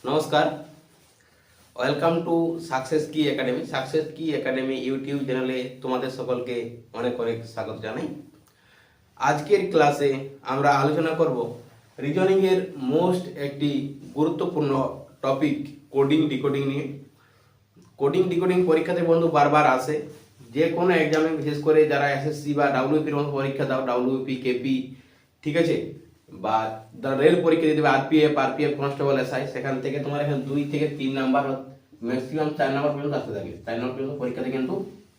নমস্কার, welcome to success কি academy. Success কি একাডেমি ইউটিউব চ্যানেলে তোমাদের সকলকে অনেক অনেক স্বাগত জানাই। আজকের ক্লাসে আমরা আলোচনা করব রিজনিং এর মোস্ট একটি গুরুত্বপূর্ণ টপিক কোডিং ডিকোডিং নিয়ে। কোডিং ডিকোডিং পরীক্ষাতে বন্ধু বারবার আসে, যে কোনো এক্সামে, বিশেষ করে যারা এসএসসি বা ডাব্লিউপির মতো পরীক্ষা দাও, ডাব্লিউপি কেপি, ঠিক আছে, বা রেল পরীক্ষা দিতে হবে, আরপিএফ কনস্টেবল এসআই, সেখান থেকে তোমার এখানে 2 থেকে 3 নাম্বার, ম্যাক্সিমাম 4 নাম্বার পর্যন্ত আসতে থাকে। 4 নাম্বার পর্যন্ত পরীক্ষাতে কিন্তু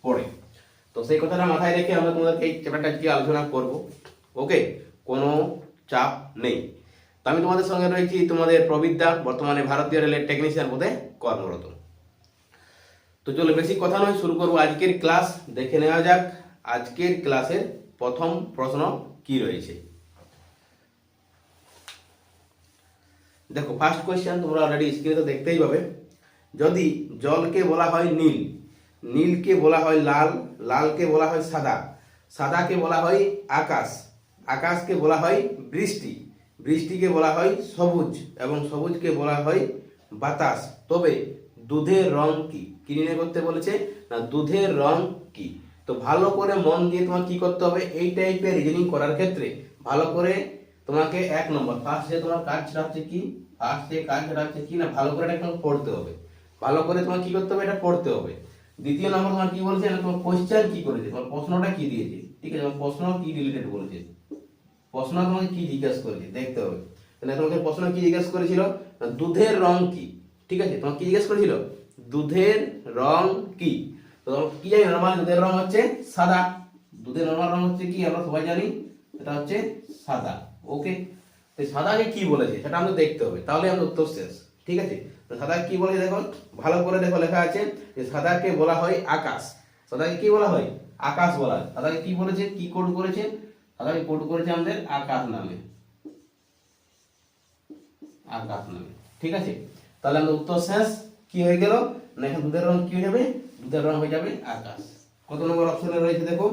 পড়ে। তো সেই কথাটা মাথায় রেখে আমরা তোমাদেরকে এই চ্যাপ্টারটা আজকে আলোচনা করব। ওকে, কোনো চাপ নেই। তো আমি তোমাদের সঙ্গে রয়েছি তোমাদের প্রবিদ্যা, বর্তমানে ভারতীয় রেলের টেকনিশিয়ান পদে কর্মরত। তো চলো বেশি কথা নয়, শুরু করবো আজকের ক্লাস। দেখে নেওয়া যাক আজকের ক্লাসের প্রথম প্রশ্ন কি রয়েছে। দেখো, ফার্স্ট কোয়েশ্চেন তোমরা অলরেডি স্ক্রিনে তো দেখতেই পাবে। যদি জলকে বলা হয় নীল, নীলকে বলা হয় লাল, লালকে বলা হয় সাদা, সাদাকে বলা হয় আকাশ, আকাশকে বলা হয় বৃষ্টি, বৃষ্টিকে বলা হয় সবুজ এবং সবুজকে বলা হয় বাতাস, তবে দুধের রং কি? কি নির্ণয় করতে বলেছে না, দুধের রং কি? তো ভালো করে মন দিয়ে তোমার কি করতে হবে, এই টাইপের রিজনিং করার ক্ষেত্রে ভালো করে তোমাকে 1 নম্বর ফার্স্ট যে তোমার কাজ সেটা হচ্ছে কি, ফার্স্ট যে কাজ সেটা হচ্ছে কি না, ভালো করে এটা পড়তে হবে। ভালো করে তোমার কি করতে হবে, এটা পড়তে হবে। দ্বিতীয় নম্বর তোমার কি বলছে না, তোমার কোশ্চেন কি করেছে, তোমার প্রশ্নটা কি দিয়েছে, ঠিক আছে, তোমার প্রশ্ন কি রিলেটেড বলেছে, প্রশ্ন তোমাকে কি জিজ্ঞাসা করেছে দেখতে হবে। তাহলে তোমাকে প্রশ্ন কি জিজ্ঞাসা করেছিল, দুধের রং কি, ঠিক আছে, তোমাকে কি জিজ্ঞাসা করেছিল, দুধের রং কি? তো কি জানি, নরমাল দুধের রং হচ্ছে সাদা, দুধের নরমাল রং হচ্ছে কি, আমরা সবাই জানি এটা হচ্ছে সাদা। ওকে, তো সাদাকে কি বলেছে সেটা আমাদের দেখতে হবে, তাহলে আমাদের উত্তর শেষ। ঠিক আছে, তো সাদা কি বলেছে দেখো, ভালো করে দেখো, লেখা আছে যে সাদাকে বলা হয় আকাশ। সাদাকে কি বলা হয়, আকাশ বলা হয়। সাদাকে কি বলেছে, কি কোড করেছে, সাদাকে কোড করেছে আমাদের আকাশ নামে, আকাশ নামে। ঠিক আছে, তাহলে আমাদের উত্তর শেষ। কি হয়ে গেল না, এখন দুধের রং কি হয়ে যাবে, দুধের রং হয়ে যাবে আকাশ। কত নম্বর অপশনে রয়েছে দেখো,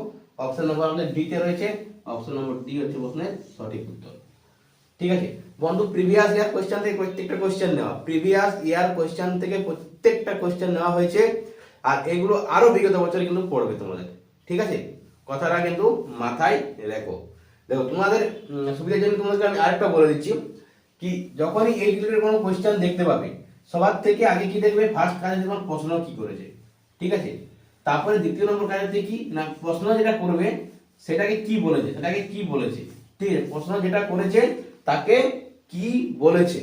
অপশন নম্বর আমাদের ডি তে রয়েছে, অপশন নম্বর ডি হচ্ছে প্রশ্নের সঠিক উত্তর। ঠিক আছে বন্ধু, প্রিভিয়াস ইয়ার কোশ্চেন থেকে প্রত্যেকটা কোশ্চেন নেওয়া, প্রিভিয়াস ইয়ার কোশ্চেন থেকে প্রত্যেকটা কোশ্চেন নেওয়া হয়েছে, আর এগুলো আরো বিগত বছরে কিন্তু পড়বে তোমাদের। ঠিক আছে, কথাটা কিন্তু মাথায় রেখো। দেখো তোমাদের সুবিধার জন্য তোমাদেরকে আমি আরেকটা বলে দিচ্ছি, কি যখনই এই রিলেটেড কোনো কোশ্চেন দেখতে পাবে, সবার থেকে আগে কি দেখবে, ফার্স্ট কাজে তোমার প্রশ্ন কি করেছে, ঠিক আছে, তারপরে দ্বিতীয় নম্বর কাজ হচ্ছে কি না, প্রশ্ন যেটা করবে সেটাকে কি বলেছে, সেটাকে কি বলেছে, ঠিক আছে, প্রশ্ন যেটা করেছে তাকে কি বলেছে।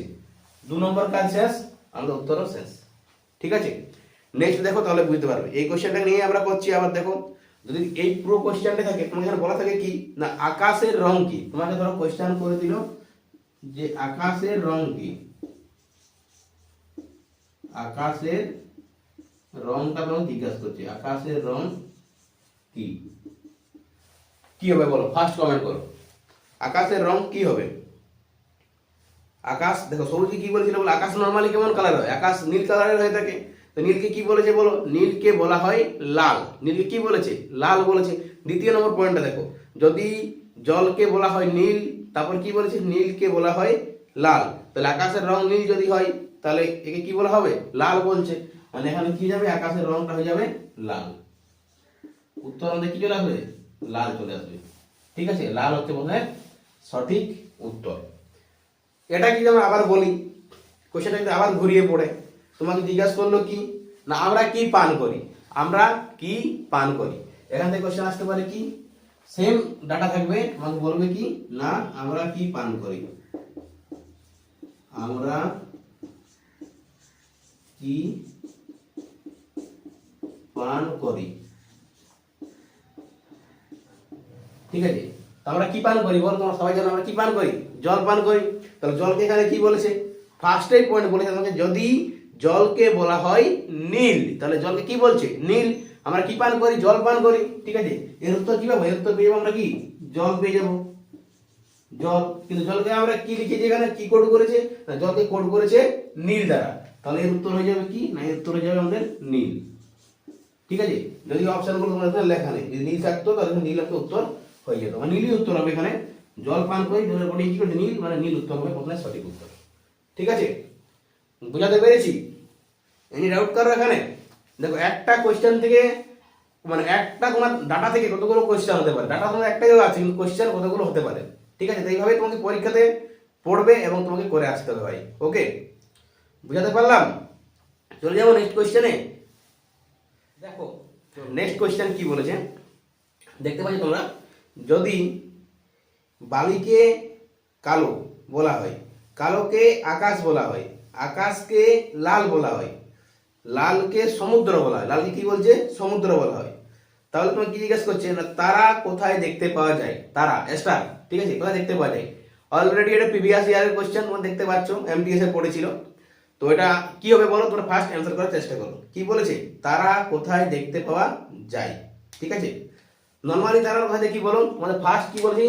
2 নম্বর কাজ শেষ, আমাদের উত্তরও শেষ। ঠিক আছে, নেক্সট দেখো, তাহলে বুঝতে পারবে। এই কোশ্চেনটা নিয়ে আমরা করছি। আবার দেখো, যদি এই পুরো কোশ্চেনটা থাকে, তোমাকে এখানে বলা থাকে কি না, আকাশের রং কি। তোমাকে ধরো কোশ্চেন করে দিল যে আকাশের রং কি, আকাশের রংটা তোমাকে জিজ্ঞাসা করছে, আকাশের রং কি, কি হবে বলো, ফার্স্ট কমেন্ট করো, আকাশের রং কি হবে। আকাশ দেখো, সবুজ কি বলেছিল বলো, আকাশ নরমালি কেমন কালার হয়, আকাশ নীল কালারের হয়ে থাকে। তো নীলকে কি বলেছে বলো, নীলকে বলা হয় লাল, নীলকে কি বলেছে, লাল বলেছে। দ্বিতীয় নম্বর পয়েন্টটা দেখো, যদি জলকে বলা হয় নীল, তারপর কি বলেছে, নীলকে বলা হয় লাল, তাহলে আকাশের রং নীল যদি হয়, তাহলে একে কি বলা হবে, লাল বলছে, মানে এখানে কি যাবে, আকাশের রংটা হয়ে যাবে লাল। উত্তর আমাদের কি চলে আসবে, লাল চলে আসবে। ঠিক আছে, লাল হচ্ছে বোধহয় সঠিক উত্তর। এটা কি যেমন আবার বলি, কোশ্চেনটা কিন্তু আবার ঘুরিয়ে পড়ে, তোমাকে জিজ্ঞাসা করলো কি না, আমরা কি পান করি, আমরা কি পান করি। এখান থেকে কোশ্চেন আসতে পারে কি, সেম ডাটা থাকবে, তোমাকে বলবে কি না, আমরা কি পান করি, আমরা কি পান করি। ঠিক আছে, আমরা কি পান করি বল, তোমরা সবাই জানো আমরা কি পান করি, জল পান করি। তাহলে জলকে এখানে কি বলেছে, ফার্স্টেই পয়েন্ট বলেছে তোমাকে, যদি জলকে বলা হয় নীল, তাহলে জলকে কি বলছে, নীল। আমরা কি পান করি, জল পান করি। ঠিক আছে, এর উত্তর কি পাবো, এর উত্তর পেয়ে যাবো আমরা কি, জল পেয়ে যাবো, জল। কিন্তু জলকে আমরা কি লিখেছি, এখানে কি কোড করেছে, জলকে কোড করেছে নীল দ্বারা, তাহলে এর উত্তর হয়ে যাবে কি না, এর উত্তর হয়ে যাবে আমাদের নীল। ঠিক আছে, যদি অপশনগুলো তোমাদের লেখা নেই, যদি নীল থাকতো তাহলে নীল একটা উত্তর হয়ে যেত, মানে নীলই উত্তর হবে এখানে। জল পান করি, জলের বডি কি নীল, মানে নীল উত্তর হবে প্রথমে সঠিক উত্তর। ঠিক আছে, বুঝাতে পেরেছি? এনি ডাউট কারো এখানে? দেখো একটা কোয়েশ্চেন থেকে মানে একটা তোমার ডাটা থেকে কতগুলো কোয়েশ্চেন হতে পারে, ডাটা তোমার একটাই আছে কিন্তু কোয়েশ্চেন কতগুলো হতে পারে, ঠিক আছে? তো এইভাবে তোমাকে পরীক্ষাতে পড়বে এবং তোমাকে করে আসতে হবে ভাই। ওকে, বুঝাতে পারলাম? চলে যাবো নেক্সট কোয়েশ্চেনে। দেখো নেক্সট কোয়েশ্চেন কি বলেছে, দেখতে পাচ্ছ তোমরা, যদি বালিকে কালো বলা হয়, কালোকে আকাশ বলা হয়, আকাশকে লাল বলা হয়, লালকে সমুদ্র বলা হয়, লালকে কি বলছে? সমুদ্র বলা হয়, তাহলে তোমাকে কি জিজ্ঞেস করছে না তারা কোথায় দেখতে পাওয়া যায়? তারা স্টার, ঠিক আছে, কোথায় দেখতে পাওয়া যায়? অলরেডি এটা প্রিভিয়াস ইয়ারের কোশ্চেন তোমরা দেখতে পাচ্ছ, এমটিএস এ পড়েছিল। তো এটা কি হবে বলো, তোমরা ফার্স্ট অ্যান্সার করার চেষ্টা করো। কি বলেছে? তারা কোথায় দেখতে পাওয়া যায়, ঠিক আছে? নরমালি তারা কোথায় দেখি বলো, আমাদের ফার্স্ট কি বলেছি,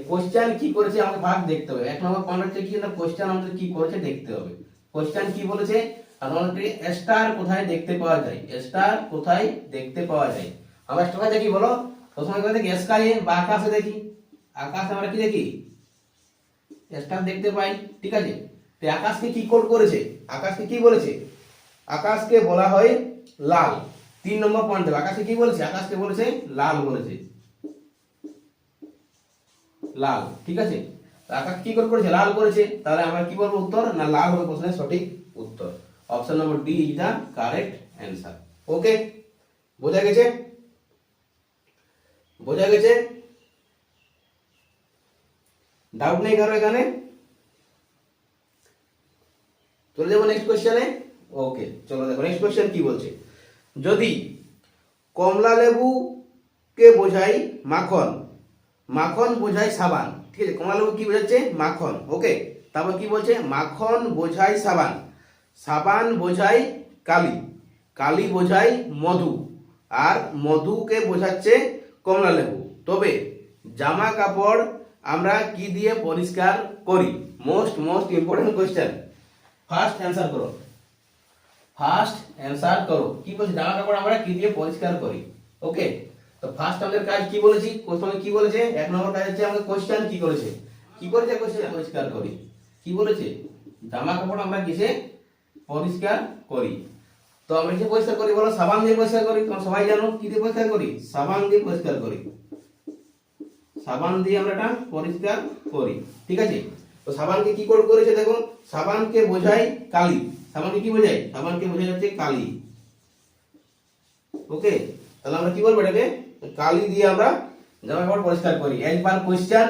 কোশ্চেন কি করেছে আমাকে ফার্স্ট দেখতে হবে। এক নম্বর পয়েন্ট হচ্ছে কি না, কোশ্চেন আমাদের কি করেছে দেখতে হবে। কোশ্চেন কি বলেছে, আমাদেরকে স্টার কোথায় দেখতে পাওয়া যায়, স্টার কোথায় দেখতে পাওয়া যায়। আমরা স্টার দেখি বলো, প্রথমে কোথায় দেখি? স্কাইয়ে বা আকাশে দেখি, আকাশে আমরা কি দেখি? স্টার দেখতে পাই, ঠিক আছে? তো আকাশকে কি কোড করেছে, আকাশকে কি বলেছে? আকাশকে বলা হয় লাল। 3 নম্বর পয়েন্ট দেবে, আকাশকে কি বলেছে? আকাশকে বলেছে লাল বলেছে, লাল, ঠিক আছে? আকাশ কি কোড করেছে? লাল করেছে, তাহলে আমরা কি বলবো উত্তর? না লাল হবে প্রশ্নের সঠিক উত্তর। Option number D is the correct answer. Okay, বোঝা গেছে? বোঝা গেছে? ডাউট নেই কারো এখানে? চলে যাবো নেক্সট কোশ্চেনে। ওকে, চলো দেখো নেক্সট কোশ্চেন কি বলছে, যদি কমলা লেবু কে বোঝাই মাখন, মাখন বোঝাই সাবান, ঠিক আছে? কমলা লেবু কি বোঝাচ্ছে? মাখন। ওকে, তারপর কি বলছে? মাখন বোঝাই সাবান, সাবান বোঝাই কালি, কালি বোঝাই মধু, আর মধুকে বোঝাচ্ছে কমলা লেবু। তবে জামা কাপড় আমরা কি দিয়ে পরিষ্কার করি? Most most important question, first answer করো, ফার্স্ট অ্যান্সার করো। কি বলছে? জামা কাপড় আমরা কি দিয়ে পরিষ্কার করি। ওকে, তো ফার্স্ট আমাদের কাজ কি বলেছি, কোশ্চেনে কি বলেছে? এক নম্বর কাজ হচ্ছে আমাদের কোশ্চেন কি করেছে, কি করেছে? কোশ্চেন পরিষ্কার করি, কি বলেছে? জামা কাপড় আমরা কিসে পরিষ্কার করি? তো আমরা কি পরিষ্কার করি বলো? সাবান দিয়ে পরিষ্কার করি। তোমরা সবাই জানো কি দিয়ে পরিষ্কার করি? সাবান দিয়ে পরিষ্কার করি, সাবান দিয়ে আমরা এটা পরিষ্কার করি, ঠিক আছে? তো সাবানকে কি কোড করেছে দেখো, সাবানকে বোঝাই কালি, সাবানকে কি বোঝায়? সাবানকে বোঝাই হচ্ছে কালি। ওকে, তাহলে আমরা কি বলবো এটাকে? কালি দিয়ে আমরা জামা কাপড় পরিষ্কার করি। একবার কোশ্চেন,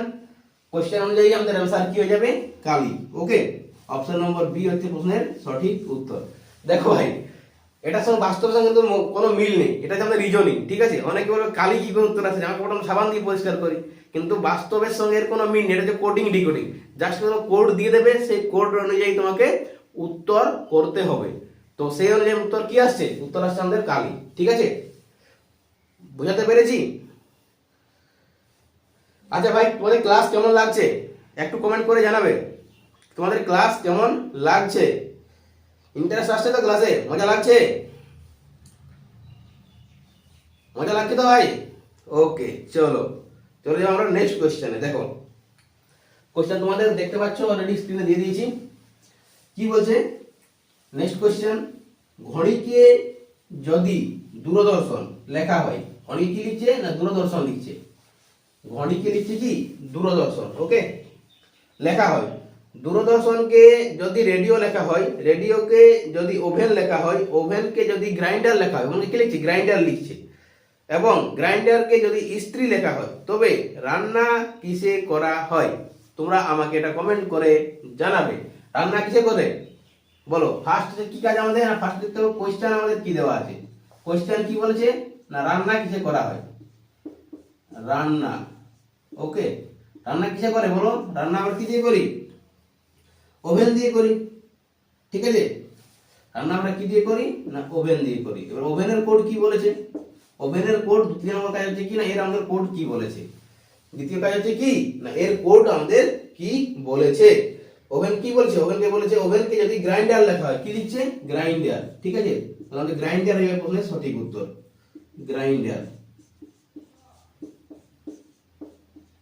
কোশ্চেন অনুযায়ী আমাদের অ্যানসার কি হয়ে যাবে? কালি। ওকে, অপশন নম্বর বি হচ্ছে প্রশ্নের সঠিক উত্তর। দেখো ভাই, এটার সঙ্গে বাস্তবের সঙ্গে কিন্তু কোনো মিল নেই, এটা হচ্ছে আমাদের রিজনিং, ঠিক আছে? অনেকে বলবে কালি কি করে উত্তর আছে, জামা কাপড় আমরা সাবান দিয়ে পরিষ্কার করি, কিন্তু বাস্তবের সঙ্গে এর কোনো মিল নেই। এটা হচ্ছে কোডিং ডিকোডিং, জাস্ট কোনো কোড দিয়ে দেবে, সেই কোড অনুযায়ী তোমাকে উত্তর করতে হবে। তো সেই অনুযায়ী উত্তর কি আসছে? উত্তর আসছে আমাদের কালি, ঠিক আছে? বুঝাতে পেরেছি? আচ্ছা ভাই, তোমাদের ক্লাস কেমন লাগছে একটু কমেন্ট করে জানাবে, তোমাদের ক্লাস কেমন লাগছে? ইন্টারেস্ট আসছে তো ক্লাসে? মজা লাগছে? মজা লাগছে তো ভাই? ওকে, চলো চলে যাবো আমরা নেক্সট কোশ্চেনে। দেখো কোশ্চেন তোমাদের দেখতে পাচ্ছ, অলরেডি স্ক্রিনে দিয়ে দিয়েছি। কি বলছে নেক্সট কোশ্চেন, ঘড়িকে যদি দূরদর্শন লেখা হয়, ঘড়ি কি লিখছে না দূরদর্শন লিখছে? ঘড়িকে লিখছে কি দূরদর্শন। ওকে, লেখা হয়। দূরদর্শনকে যদি রেডিও লেখা হয়, রেডিওকে যদি ওভেন লেখা হয়, ওভেনকে যদি গ্রাইন্ডার লেখা হয়, মানে কি লিখছে? গ্রাইন্ডার লিখছে। এবং গ্রাইন্ডারকে যদি ইস্ত্রি লেখা হয়, তবে রান্না কিসে করা হয়? তোমরা আমাকে এটা কমেন্ট করে জানাবে, রান্না কিসে করে বলো। ফার্স্ট কি কাজ আমাদের? না ফার্স্ট দেখতে হবে কোশ্চেন আমাদের কি দেওয়া আছে। কোশ্চেন কি বলেছে? না রান্না কিসে করা হয়, রান্না। ওকে, রান্না কিসে করে বলো? রান্না আমরা কি দিয়ে করি? ওভেন দিয়ে করি, ঠিক আছে? রান্না আমরা কি দিয়ে করি? না ওভেন দিয়ে করি। এবার ওভেনের কোড কি বলেছে? ওভেনের কোড দ্বিতীয় নম্বর কাজ হচ্ছে কি না এর আমাদের কোড কি বলেছে? দ্বিতীয় কাজ হচ্ছে কি না এর কোড আমাদের কি বলেছে। ওভেন কি বলছে? ওভেনকে বলেছে ওভেনকে যদি গ্রাইন্ডার লেখা হয়, কি লিখছে? গ্রাইন্ডার, ঠিক আছে? তাহলে আমাদের গ্রাইন্ডার হয়ে প্রশ্নের সঠিক উত্তর, গ্রাইন্ডার।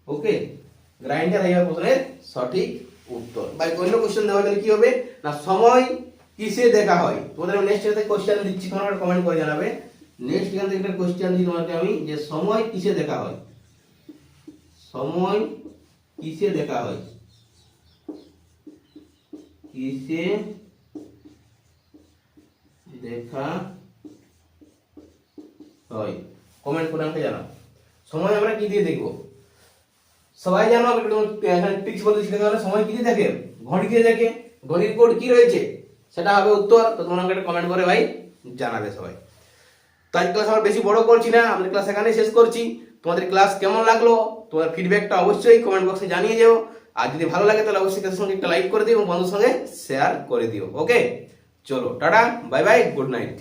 ওকে, গ্রাইন্ডার হয়ে প্রশ্নের সঠিক উত্তর। ভাই অন্য কোশ্চেন দেওয়া গেলে কি হবে না সময় কিসে দেখা হয়? তোমাদের আমি নেক্সট এটাতে কোশ্চেন দিচ্ছি, তোমরা কমেন্ট করে জানাবে। নেক্সট এখান থেকে একটা কোশ্চেন দিই তোমাকে আমি, যে সময় কিসে দেখা হয়? সময় কিসে দেখা হয়? কিসে দেখা হয়? কমেন্ট করে আমাকে জানাও। সময় আমরা কি দিয়ে দেখবো? সবাই জানো, এখানে টিক্স বলতে শিখে গেলে সময় কি দিয়ে দেখে? ঘড়ি দিয়ে দেখে। ঘড়ির কোড কি রয়েছে সেটা হবে উত্তর। তো তোমরা আমাকে কমেন্ট করে ভাই জানাবে সবাই। তো আজ ক্লাস আমার বেশি বড় করছি না, আমাদের ক্লাস এখানেই শেষ করছি। তোমাদের ক্লাস কেমন লাগলো তোমার ফিডব্যাকটা অবশ্যই কমেন্ট বক্সে জানিয়ে যাও। আর যদি ভালো লাগে তাহলে অবশ্যই তার সঙ্গে একটা লাইক করে দিও এবং বন্ধুর সঙ্গে শেয়ার করে দিও। ওকে, চলো tata, bye bye, good night.